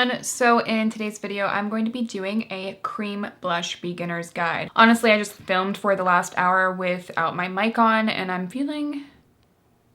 everyone. So in today's video, I'm going to be doing a cream blush beginner's guide. Honestly, I just filmed for the last hour without my mic on and I'm feeling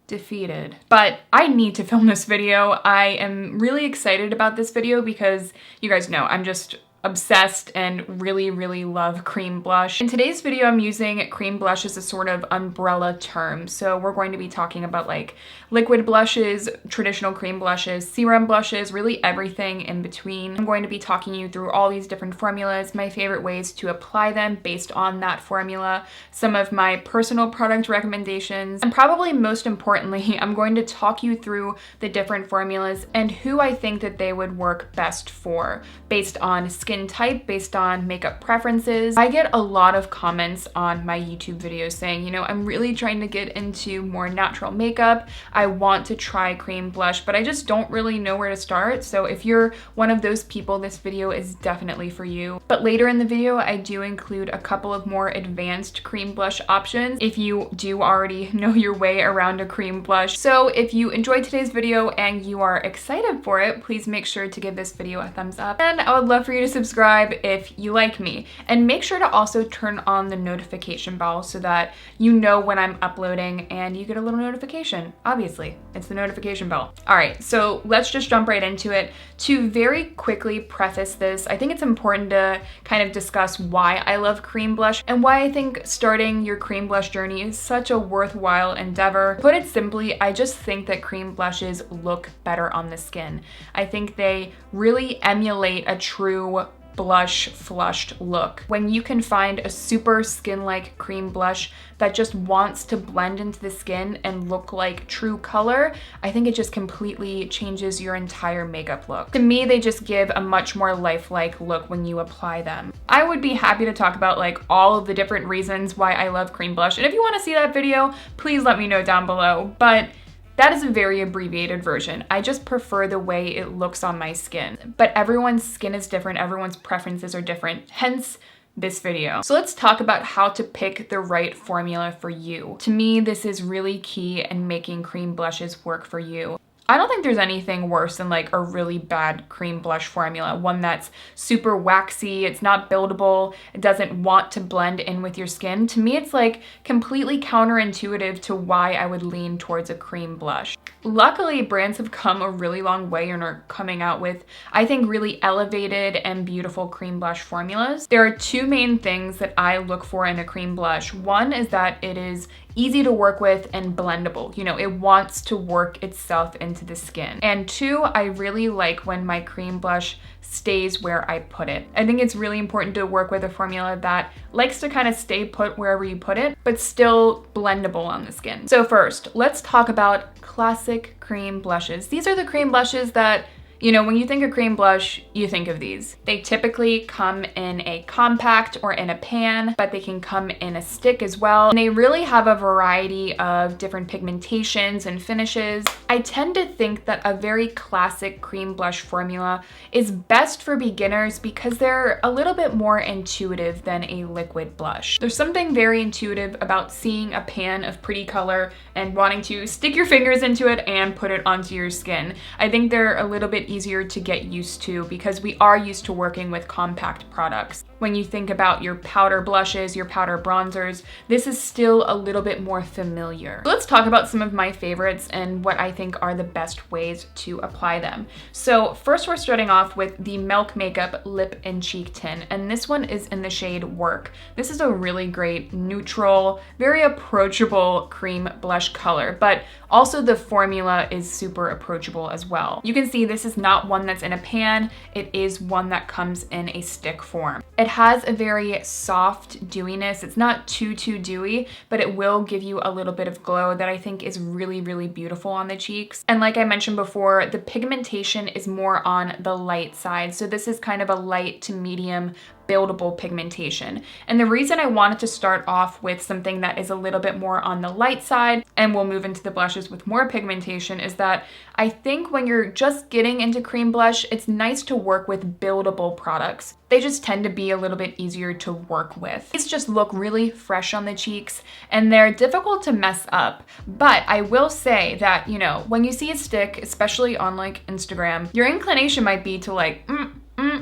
defeated. But I need to film this video. I am really excited about this video because you guys know I'm just obsessed and really love cream blush. In today's video, I'm using cream blush as a sort of umbrella term. So we're going to be talking about like liquid blushes, traditional cream blushes, serum blushes, really everything in between. I'm going to be talking you through all these different formulas, my favorite ways to apply them based on that formula, some of my personal product recommendations, and probably most importantly, I'm going to talk you through the different formulas and who I think that they would work best for based on skin type, based on makeup preferences. I get a lot of comments on my YouTube videos saying, you know, I'm really trying to get into more natural makeup. I want to try cream blush, but I just don't really know where to start. So if you're one of those people, this video is definitely for you. But later in the video, I do include a couple of more advanced cream blush options if you do already know your way around a cream blush. So if you enjoyed today's video and you are excited for it, please make sure to give this video a thumbs up. And I would love for you to subscribe if you like me. And make sure to also turn on the notification bell so that you know when I'm uploading and you get a little notification. Obviously, it's the notification bell. All right, so let's just jump right into it. To very quickly preface this, I think it's important to kind of discuss why I love cream blush and why I think starting your cream blush journey is such a worthwhile endeavor. Put it simply, I just think that cream blushes look better on the skin. I think they really emulate a true blush flushed look. When you can find a super skin-like cream blush that just wants to blend into the skin and look like true color, I think it just completely changes your entire makeup look. To me, they just give a much more lifelike look when you apply them. I would be happy to talk about like all of the different reasons why I love cream blush, and if you want to see that video, please let me know down below. But that is a very abbreviated version. I just prefer the way it looks on my skin. But everyone's skin is different, everyone's preferences are different, hence this video. So let's talk about how to pick the right formula for you. To me, this is really key in making cream blushes work for you. I don't think there's anything worse than like a really bad cream blush formula, one that's super waxy, it's not buildable, it doesn't want to blend in with your skin. To me, it's like completely counterintuitive to why I would lean towards a cream blush. Luckily, brands have come a really long way and are coming out with, I think, really elevated and beautiful cream blush formulas. There are two main things that I look for in a cream blush. One is that it is easy to work with and blendable. You know, it wants to work itself into the skin. And two, I really like when my cream blush stays where I put it. I think it's really important to work with a formula that likes to kind of stay put wherever you put it, but still blendable on the skin. So first, let's talk about classic cream blushes. These are the cream blushes that, you know, when you think of cream blush, you think of these. They typically come in a compact or in a pan, but they can come in a stick as well. And they really have a variety of different pigmentations and finishes. I tend to think that a very classic cream blush formula is best for beginners because they're a little bit more intuitive than a liquid blush. There's something very intuitive about seeing a pan of pretty color and wanting to stick your fingers into it and put it onto your skin. I think they're a little bit easier to get used to because we are used to working with compact products. When you think about your powder blushes, your powder bronzers, this is still a little bit more familiar. Let's talk about some of my favorites and what I think are the best ways to apply them. So first, we're starting off with the Milk Makeup Lip and Cheek Tint, and this one is in the shade Work. This is a really great, neutral, very approachable cream blush color, but also the formula is super approachable as well. You can see this is not one that's in a pan, it is one that comes in a stick form. It has a very soft dewiness. It's not too dewy, but it will give you a little bit of glow that I think is really beautiful on the cheeks. And like I mentioned before, the pigmentation is more on the light side. So this is kind of a light to medium buildable pigmentation. And the reason I wanted to start off with something that is a little bit more on the light side, and we'll move into the blushes with more pigmentation, is that I think when you're just getting into cream blush, it's nice to work with buildable products. They just tend to be a little bit easier to work with. These just look really fresh on the cheeks, and they're difficult to mess up. But I will say that, you know, when you see a stick, especially on like Instagram, your inclination might be to like,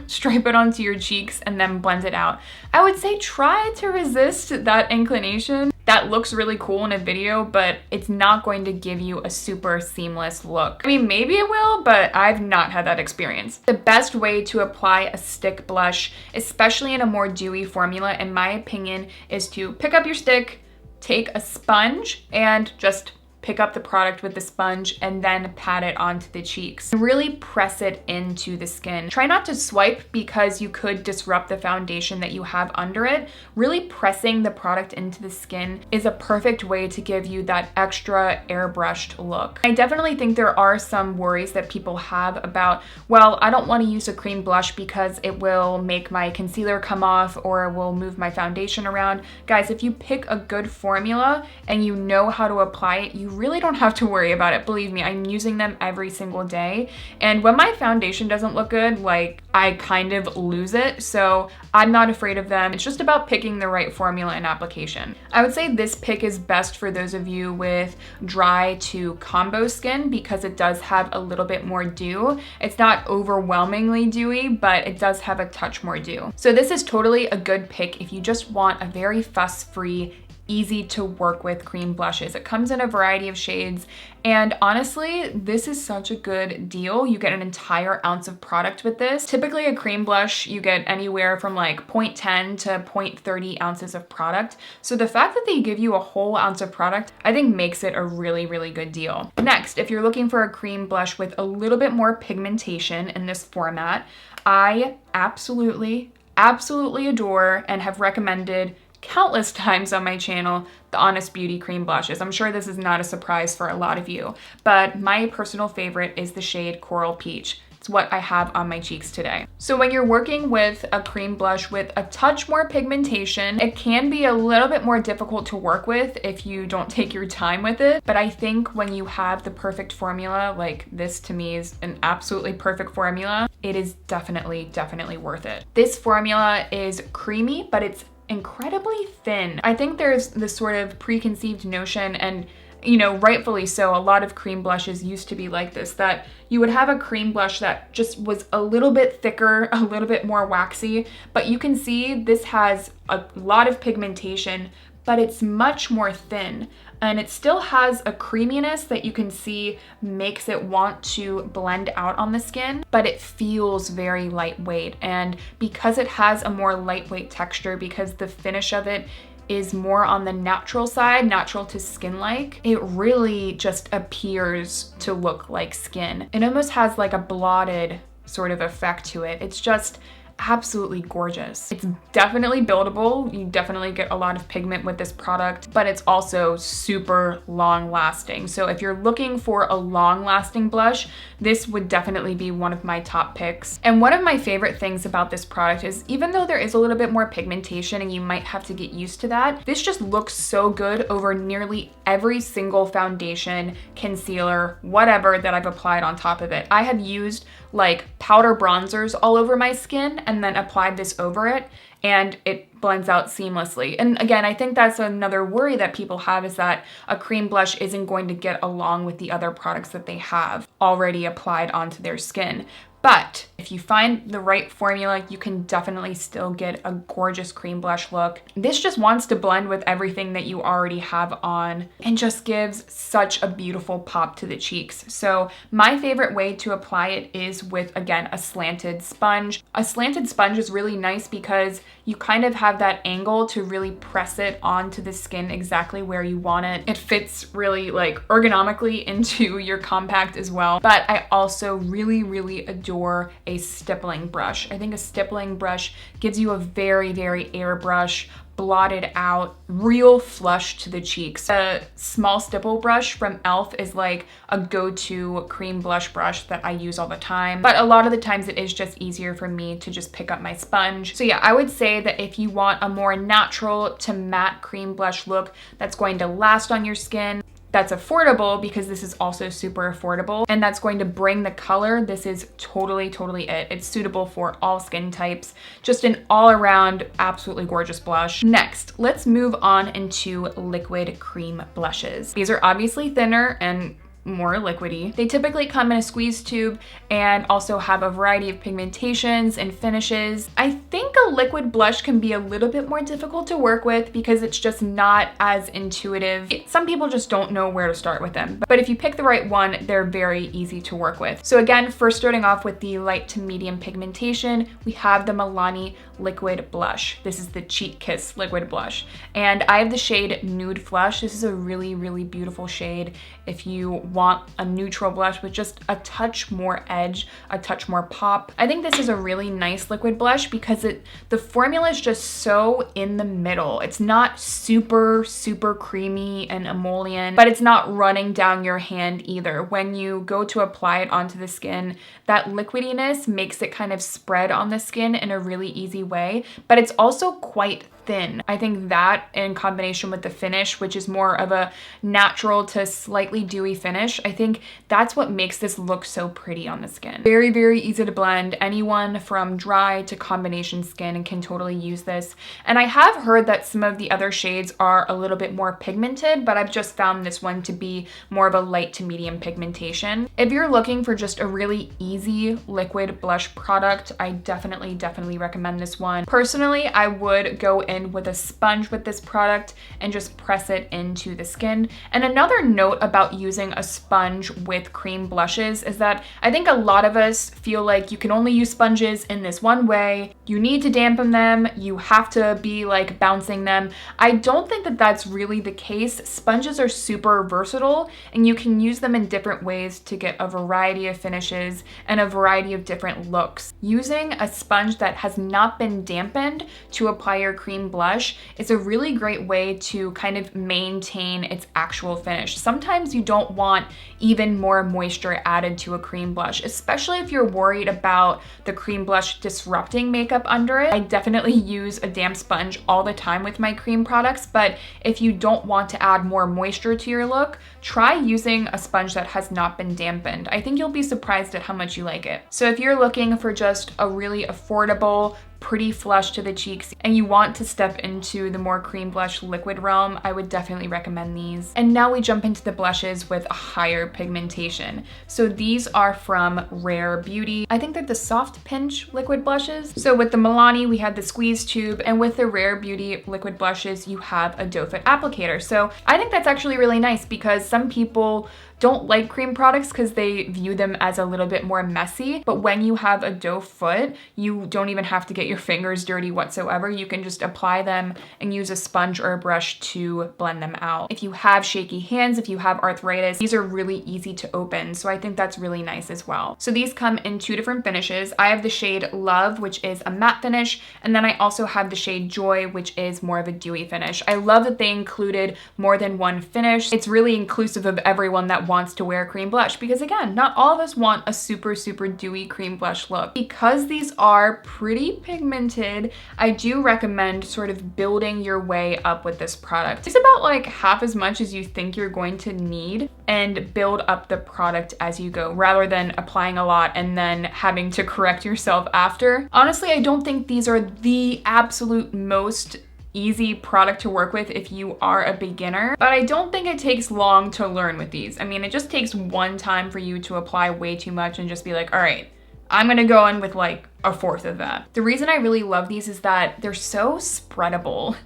stripe it onto your cheeks and then blend it out. I would say try to resist that inclination. That looks really cool in a video, but it's not going to give you a super seamless look. I mean, maybe it will, but I've not had that experience. The best way to apply a stick blush, especially in a more dewy formula, in my opinion, is to pick up your stick, take a sponge, and just pick up the product with the sponge and then pat it onto the cheeks. Really press it into the skin. Try not to swipe because you could disrupt the foundation that you have under it. Really pressing the product into the skin is a perfect way to give you that extra airbrushed look. I definitely think there are some worries that people have about, well, I don't want to use a cream blush because it will make my concealer come off or will move my foundation around. Guys, if you pick a good formula and you know how to apply it, you really don't have to worry about it. Believe me, I'm using them every single day. And when my foundation doesn't look good, like, I kind of lose it. So I'm not afraid of them. It's just about picking the right formula and application. I would say this pick is best for those of you with dry to combo skin because it does have a little bit more dew. It's not overwhelmingly dewy, but it does have a touch more dew. So this is totally a good pick if you just want a very fuss-free, easy to work with cream blushes. It comes in a variety of shades, and honestly, this is such a good deal. You get an entire ounce of product with this. Typically a cream blush, you get anywhere from like 0.10 to 0.30 ounces of product. So the fact that they give you a whole ounce of product, I think makes it a really, really good deal. Next, if you're looking for a cream blush with a little bit more pigmentation in this format, I absolutely adore and have recommended countless times on my channel the Honest Beauty cream blushes. I'm sure this is not a surprise for a lot of you, but my personal favorite is the shade Coral Peach. It's what I have on my cheeks today. So when you're working with a cream blush with a touch more pigmentation, it can be a little bit more difficult to work with if you don't take your time with it. But I think when you have the perfect formula, like this to me is an absolutely perfect formula, it is definitely worth it. This formula is creamy, but it's incredibly thin. I think there's this sort of preconceived notion, and you know, rightfully so, a lot of cream blushes used to be like this, that you would have a cream blush that just was a little bit thicker, a little bit more waxy, but you can see this has a lot of pigmentation, but it's much more thin. And it still has a creaminess that you can see makes it want to blend out on the skin, but it feels very lightweight. And because it has a more lightweight texture, because the finish of it is more on the natural side, natural to skin-like, it really just appears to look like skin. It almost has like a blotted sort of effect to it. It's just absolutely gorgeous. It's definitely buildable. You definitely get a lot of pigment with this product, but it's also super long lasting. So if you're looking for a long lasting blush, this would definitely be one of my top picks. And one of my favorite things about this product is, even though there is a little bit more pigmentation and you might have to get used to that, this just looks so good over nearly every single foundation, concealer, whatever that I've applied on top of it. I have used like powder bronzers all over my skin and then applied this over it, and it blends out seamlessly. And again, I think that's another worry that people have, is that a cream blush isn't going to get along with the other products that they have already applied onto their skin. But if you find the right formula, you can definitely still get a gorgeous cream blush look. This just wants to blend with everything that you already have on and just gives such a beautiful pop to the cheeks. So my favorite way to apply it is with, again, a slanted sponge. A slanted sponge is really nice because you kind of have that angle to really press it onto the skin exactly where you want it. It fits really like ergonomically into your compact as well. But I also really adore adore a stippling brush. I think a stippling brush gives you a very, very airbrush, blotted out, real flush to the cheeks. A small stipple brush from e.l.f. is like a go-to cream blush brush that I use all the time, but a lot of the times it is just easier for me to just pick up my sponge. So yeah, I would say that if you want a more natural to matte cream blush look that's going to last on your skin, that's affordable, because this is also super affordable, and that's going to bring the color, this is totally, totally it. It's suitable for all skin types. Just an all-around absolutely gorgeous blush. Next, let's move on into liquid cream blushes. These are obviously thinner and more liquidy. They typically come in a squeeze tube and also have a variety of pigmentations and finishes. I think a liquid blush can be a little bit more difficult to work with because it's just not as intuitive. Some people just don't know where to start with them, but if you pick the right one, they're very easy to work with. So again, first starting off with the light to medium pigmentation, we have the Milani liquid blush. This is the Cheek Kiss liquid blush, and I have the shade Nude Flush. This is a really, really beautiful shade if you want a neutral blush with just a touch more edge, a touch more pop. I think this is a really nice liquid blush because the formula is just so in the middle. It's not super, super creamy and emollient, but it's not running down your hand either. When you go to apply it onto the skin, that liquidiness makes it kind of spread on the skin in a really easy way, but it's also quite thin. I think that in combination with the finish, which is more of a natural to slightly dewy finish, I think that's what makes this look so pretty on the skin. Very, very easy to blend. Anyone from dry to combination skin can totally use this. And I have heard that some of the other shades are a little bit more pigmented, but I've just found this one to be more of a light to medium pigmentation. If you're looking for just a really easy liquid blush product, I definitely recommend this one. Personally, I would go in with a sponge with this product and just press it into the skin. And another note about using a sponge with cream blushes is that I think a lot of us feel like you can only use sponges in this one way. You need to dampen them. You have to be like bouncing them. I don't think that that's really the case. Sponges are super versatile and you can use them in different ways to get a variety of finishes and a variety of different looks. Using a sponge that has not been dampened to apply your cream blush is a really great way to kind of maintain its actual finish. Sometimes you don't want even more moisture added to a cream blush, especially if you're worried about the cream blush disrupting makeup under it. I definitely use a damp sponge all the time with my cream products, but if you don't want to add more moisture to your look, try using a sponge that has not been dampened. I think you'll be surprised at how much you like it. So if you're looking for just a really affordable, pretty flush to the cheeks and you want to step into the more cream blush liquid realm, I would definitely recommend these. And now we jump into the blushes with a higher pigmentation. So these are from Rare Beauty. I think they're the Soft Pinch liquid blushes. So with the Milani, we had the squeeze tube, and with the Rare Beauty liquid blushes, you have a doe foot applicator. So I think that's actually really nice because some people don't like cream products because they view them as a little bit more messy. But when you have a doe foot, you don't even have to get your fingers dirty whatsoever. You can just apply them and use a sponge or a brush to blend them out. If you have shaky hands, if you have arthritis, these are really easy to open. So I think that's really nice as well. So these come in two different finishes. I have the shade Love, which is a matte finish. And then I also have the shade Joy, which is more of a dewy finish. I love that they included more than one finish. It's really inclusive of everyone that wants to wear cream blush because again, not all of us want a super, super dewy cream blush look. Because these are pretty pigmented, I do recommend sort of building your way up with this product. It's about like half as much as you think you're going to need and build up the product as you go rather than applying a lot and then having to correct yourself after. Honestly, I don't think these are the absolute most easy product to work with if you are a beginner, but I don't think it takes long to learn with these. I mean, it just takes one time for you to apply way too much and just be like, all right, I'm gonna go in with like a fourth of that. The reason I really love these is that they're so spreadable.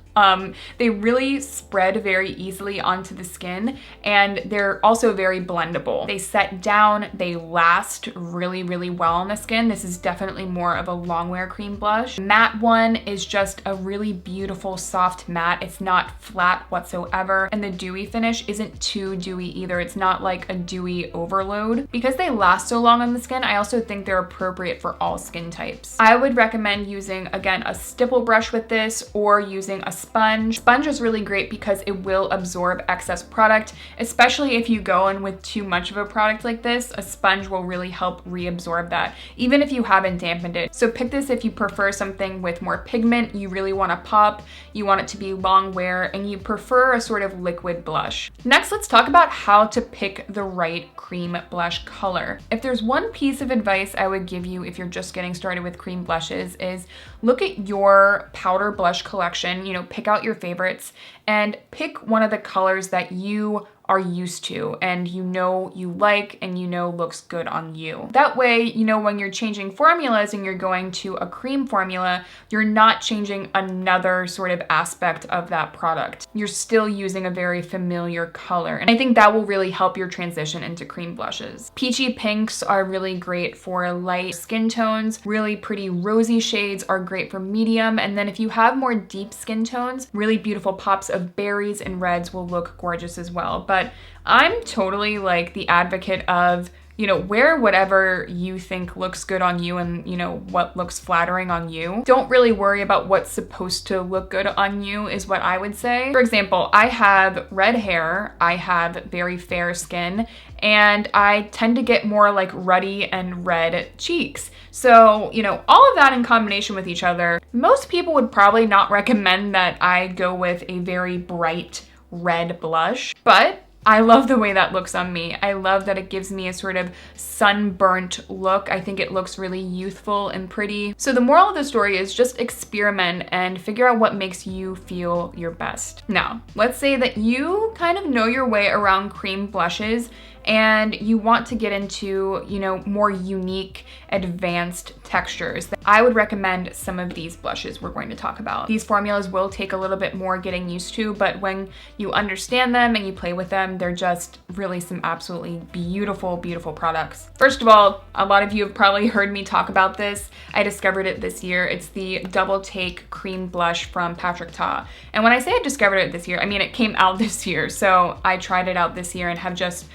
They really spread very easily onto the skin, and they're also very blendable. They set down, they last really, really well on the skin. This is definitely more of a long wear cream blush. The matte one is just a really beautiful soft matte. It's not flat whatsoever, and the dewy finish isn't too dewy either. It's not like a dewy overload. Because they last so long on the skin, I also think they're appropriate for all skin types. I would recommend using, again, a stipple brush with this or using a sponge. Sponge is really great because it will absorb excess product, especially if you go in with too much of a product like this. A sponge will really help reabsorb that, even if you haven't dampened it. So pick this if you prefer something with more pigment, you really want to pop, you want it to be long wear, and you prefer a sort of liquid blush. Next, let's talk about how to pick the right cream blush color. If there's one piece of advice I would give you if you're just getting started with cream blushes is look at your powder blush collection, you know, pick out your favorites and pick one of the colors that you are used to and you know you like and you know looks good on you. That way, you know, when you're changing formulas and you're going to a cream formula, you're not changing another sort of aspect of that product. You're still using a very familiar color. And I think that will really help your transition into cream blushes. Peachy pinks are really great for light skin tones. Really pretty rosy shades are great for medium. And then if you have more deep skin tones, really beautiful pops of berries and reds will look gorgeous as well. But I'm totally like the advocate of, you know, wear whatever you think looks good on you and, you know, what looks flattering on you. Don't really worry about what's supposed to look good on you is what I would say. For example, I have red hair, I have very fair skin, and I tend to get more like ruddy and red cheeks. So, you know, all of that in combination with each other, most people would probably not recommend that I go with a very bright red blush, but I love the way that looks on me. I love that it gives me a sort of sunburnt look. I think it looks really youthful and pretty. So the moral of the story is just experiment and figure out what makes you feel your best. Now, let's say that you kind of know your way around cream blushes and you want to get into, you know, more unique, advanced textures. I would recommend some of these blushes we're going to talk about. These formulas will take a little bit more getting used to, but when you understand them and you play with them, they're just really some absolutely beautiful, beautiful products. First of all, a lot of you have probably heard me talk about this. I discovered it this year. It's the Double Take Cream Blush from Patrick Ta. And when I say I discovered it this year, I mean it came out this year. So I tried it out this year and have just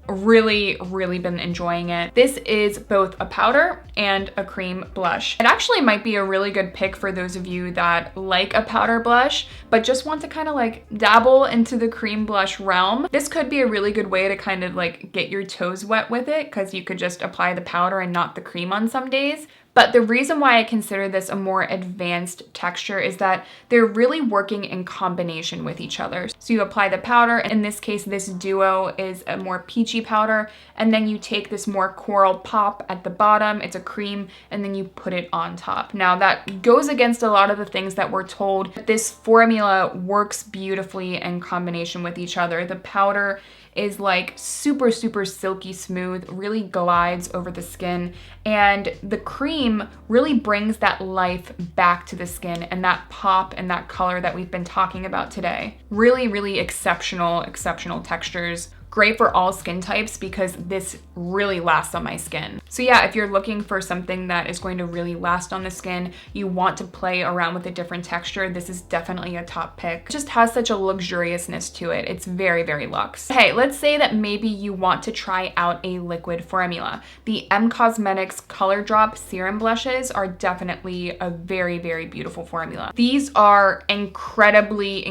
really been enjoying it. This is both a powder and a cream blush. It actually might be a really good pick for those of you that like a powder blush but just want to kind of like dabble into the cream blush realm. This could be a really good way to kind of like get your toes wet with it because you could just apply the powder and not the cream on some days. But the reason why I consider this a more advanced texture is that they're really working in combination with each other. So you apply the powder, in this case, this duo is a more peachy powder, and then you take this more coral pop at the bottom, it's a cream, and then you put it on top. Now that goes against a lot of the things that we're told. This formula works beautifully in combination with each other. The powder is like super silky smooth, really glides over the skin, and the cream really brings that life back to the skin and that pop and that color that we've been talking about today. Really exceptional textures. Great for all skin types because this really lasts on my skin. So yeah, if you're looking for something that is going to really last on the skin, you want to play around with a different texture, this is definitely a top pick. It just has such a luxuriousness to it. It's very luxe. Hey, let's say that maybe you want to try out a liquid formula. The M Cosmetics Color Drop Serum Blushes are definitely a very beautiful formula. These are incredibly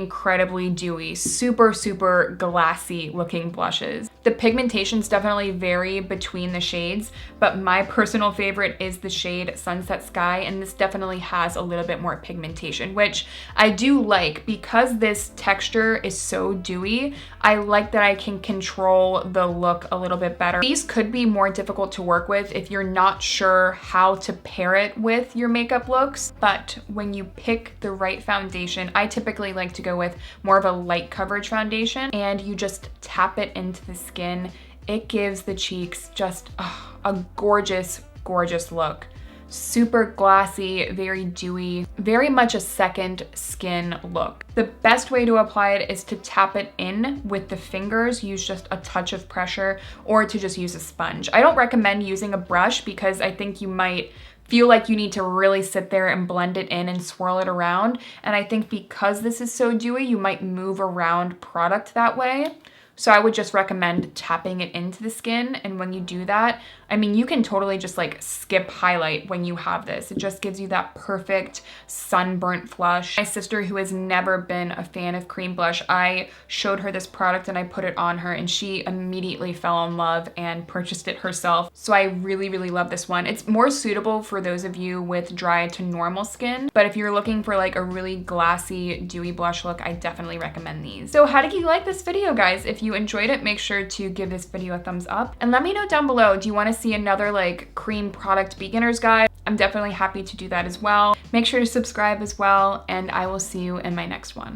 dewy, super glassy looking blushes. The pigmentations definitely vary between the shades, but my personal favorite is the shade Sunset Sky, and this definitely has a little bit more pigmentation, which I do like because this texture is so dewy. I like that I can control the look a little bit better. These could be more difficult to work with if you're not sure how to pair it with your makeup looks, but when you pick the right foundation, I typically like to go with more of a light coverage foundation, and you just tap it into the skin. It gives the cheeks just a gorgeous look. super glassy, very dewy, very much a second skin look. The best way to apply it is to tap it in with the fingers, use just a touch of pressure, or to just use a sponge. I don't recommend using a brush because I think you might feel like you need to really sit there and blend it in and swirl it around. And I think because this is so dewy, you might move around product that way. So I would just recommend tapping it into the skin. And when you do that, I mean, you can totally just like skip highlight when you have this. It just gives you that perfect sunburnt flush. My sister, who has never been a fan of cream blush, I showed her this product and I put it on her and she immediately fell in love and purchased it herself. So I really, really love this one. It's more suitable for those of you with dry to normal skin, but if you're looking for like a really glassy, dewy blush look, I definitely recommend these. So how did you like this video, guys? If you enjoyed it, make sure to give this video a thumbs up and let me know down below, do you want to see another like cream product beginner's guide? I'm definitely happy to do that as well. Make sure to subscribe as well, and I will see you in my next one.